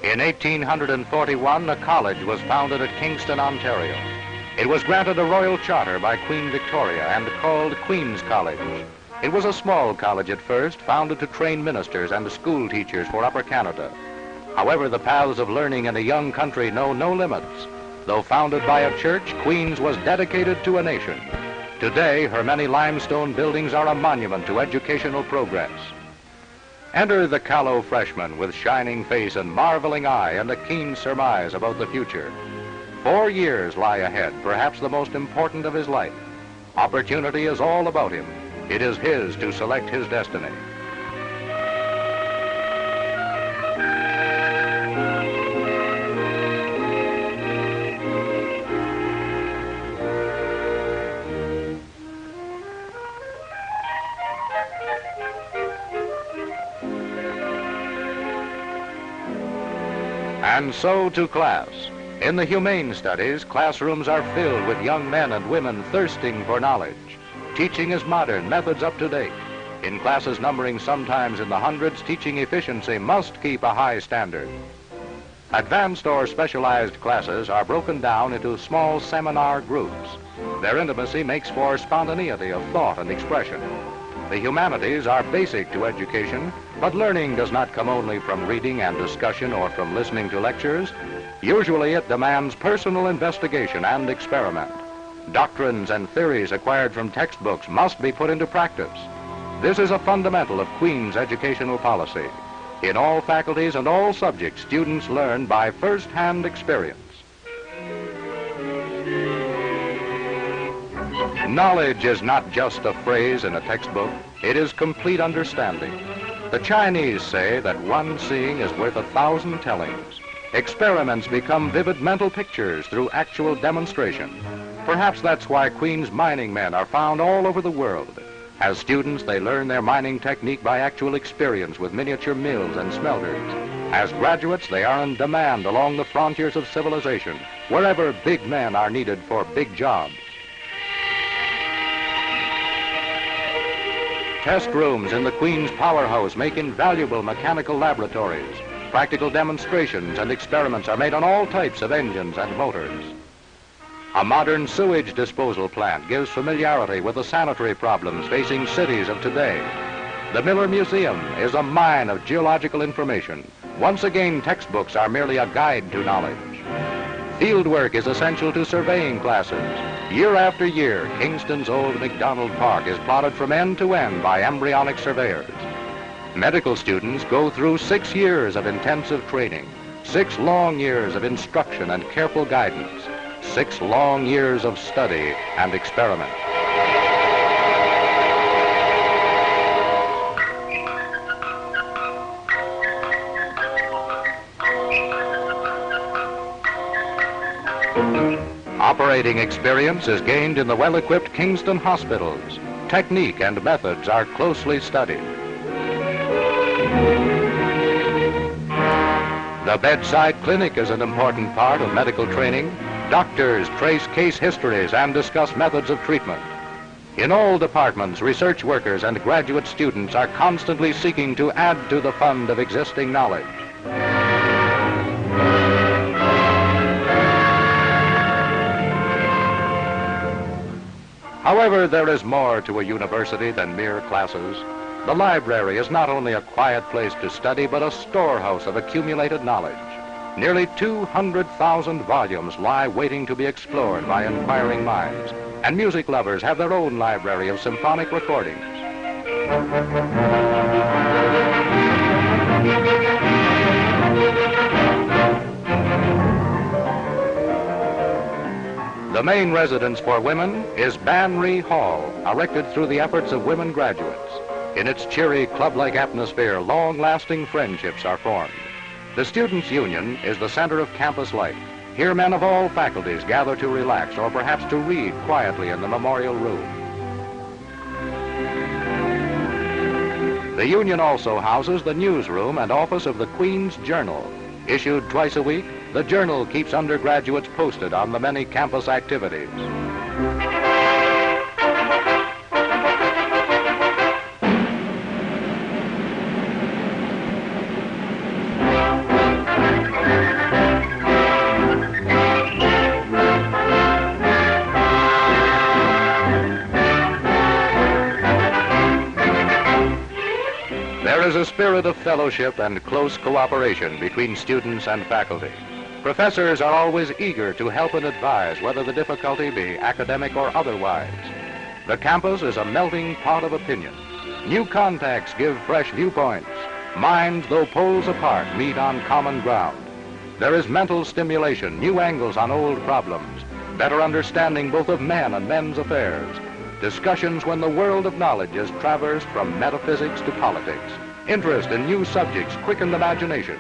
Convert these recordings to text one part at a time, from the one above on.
In 1841, a college was founded at Kingston, Ontario. It was granted a royal charter by Queen Victoria and called Queen's College. It was a small college at first, founded to train ministers and school teachers for Upper Canada. However, the paths of learning in a young country know no limits. Though founded by a church, Queen's was dedicated to a nation. Today, her many limestone buildings are a monument to educational progress. Enter the callow freshman with shining face and marveling eye and a keen surmise about the future. 4 years lie ahead, perhaps the most important of his life. Opportunity is all about him. It is his to select his destiny. And so to class. In the Humane Studies, classrooms are filled with young men and women thirsting for knowledge. Teaching is modern, methods up to date. In classes numbering sometimes in the hundreds, teaching efficiency must keep a high standard. Advanced or specialized classes are broken down into small seminar groups. Their intimacy makes for spontaneity of thought and expression. The humanities are basic to education, but learning does not come only from reading and discussion or from listening to lectures. Usually it demands personal investigation and experiment. Doctrines and theories acquired from textbooks must be put into practice. This is a fundamental of Queen's educational policy. In all faculties and all subjects, students learn by first-hand experience. Knowledge is not just a phrase in a textbook, it is complete understanding. The Chinese say that one seeing is worth 1,000 tellings. Experiments become vivid mental pictures through actual demonstration. Perhaps that's why Queen's mining men are found all over the world. As students, they learn their mining technique by actual experience with miniature mills and smelters. As graduates, they are in demand along the frontiers of civilization, wherever big men are needed for big jobs. Test rooms in the Queen's powerhouse make invaluable mechanical laboratories. Practical demonstrations and experiments are made on all types of engines and motors. A modern sewage disposal plant gives familiarity with the sanitary problems facing cities of today. The Miller Museum is a mine of geological information. Once again, textbooks are merely a guide to knowledge. Fieldwork is essential to surveying classes. Year after year, Kingston's old McDonald Park is plotted from end to end by embryonic surveyors. Medical students go through 6 years of intensive training, 6 long years of instruction and careful guidance, 6 long years of study and experiment. Operating experience is gained in the well-equipped Kingston hospitals. Technique and methods are closely studied. The bedside clinic is an important part of medical training. Doctors trace case histories and discuss methods of treatment. In all departments, research workers and graduate students are constantly seeking to add to the fund of existing knowledge. However, there is more to a university than mere classes. The library is not only a quiet place to study, but a storehouse of accumulated knowledge. Nearly 200,000 volumes lie waiting to be explored by inquiring minds, and music lovers have their own library of symphonic recordings. The main residence for women is Banri Hall, erected through the efforts of women graduates. In its cheery, club-like atmosphere, long-lasting friendships are formed. The Students' Union is the center of campus life. Here men of all faculties gather to relax or perhaps to read quietly in the memorial room. The Union also houses the newsroom and office of the Queen's Journal. Issued twice a week, the Journal keeps undergraduates posted on the many campus activities. There's a spirit of fellowship and close cooperation between students and faculty. Professors are always eager to help and advise, whether the difficulty be academic or otherwise. The campus is a melting pot of opinion. New contacts give fresh viewpoints. Minds, though poles apart, meet on common ground. There is mental stimulation, new angles on old problems, better understanding both of men and men's affairs. Discussions when the world of knowledge is traversed from metaphysics to politics. Interest in new subjects quicken the imagination.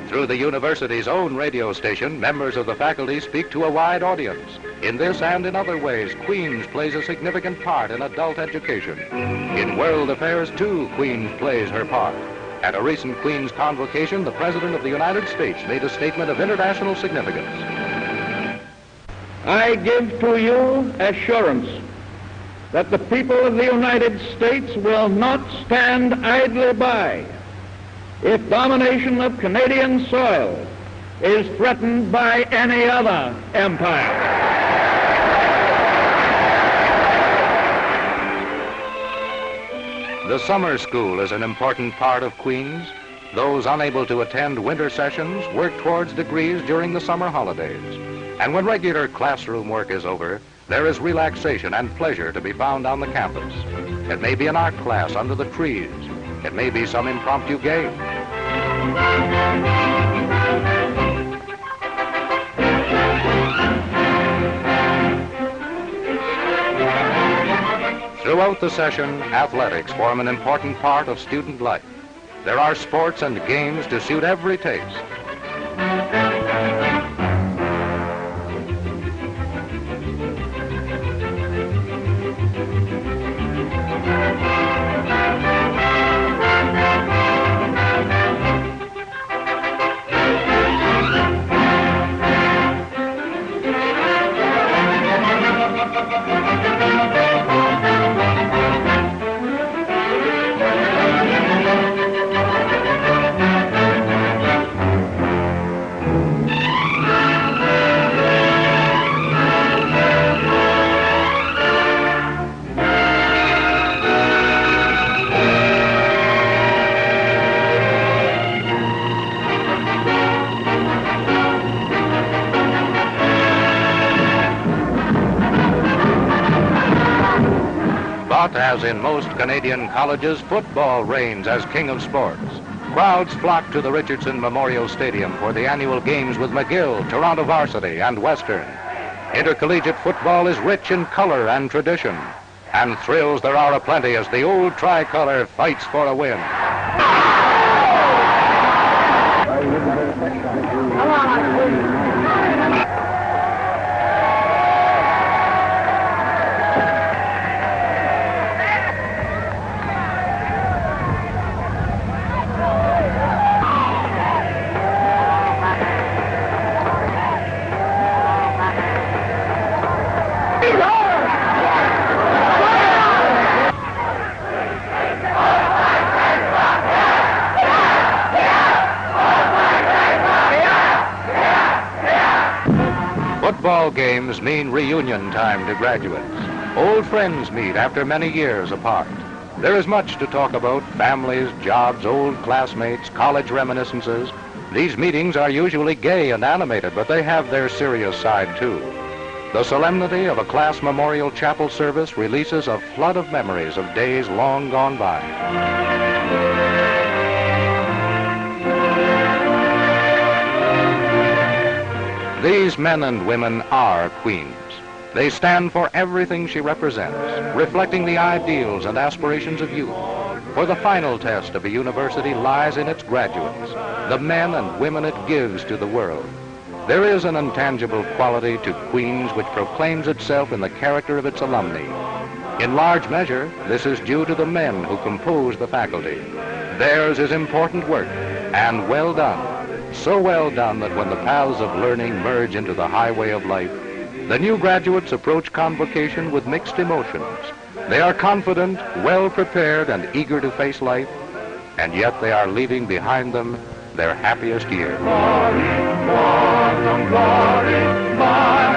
Through the university's own radio station, members of the faculty speak to a wide audience. In this and in other ways, Queens plays a significant part in adult education. In world affairs, too, Queens plays her part. At a recent Queens convocation, the President of the United States made a statement of international significance. I give to you assurance that the people of the United States will not stand idly by if domination of Canadian soil is threatened by any other empire. The summer school is an important part of Queens. Those unable to attend winter sessions work towards degrees during the summer holidays. And when regular classroom work is over, there is relaxation and pleasure to be found on the campus. It may be an art class under the trees. It may be some impromptu game. Throughout the session, athletics form an important part of student life. There are sports and games to suit every taste. But as in most Canadian colleges, football reigns as king of sports. Crowds flock to the Richardson Memorial Stadium for the annual games with McGill, Toronto Varsity, and Western. Intercollegiate football is rich in color and tradition, and thrills there are aplenty as the old tricolor fights for a win. Football games mean reunion time to graduates. Old friends meet after many years apart. There is much to talk about: families, jobs, old classmates, college reminiscences. These meetings are usually gay and animated, but they have their serious side too. The solemnity of a class memorial chapel service releases a flood of memories of days long gone by. These men and women are Queens. They stand for everything she represents, reflecting the ideals and aspirations of youth. For the final test of a university lies in its graduates, the men and women it gives to the world. There is an intangible quality to Queens which proclaims itself in the character of its alumni. In large measure, this is due to the men who compose the faculty. Theirs is important work, and well done. So well done that when the paths of learning merge into the highway of life, the new graduates approach convocation with mixed emotions. They are confident, well prepared, and eager to face life, and yet they are leaving behind them their happiest years. Glory, glory, glory,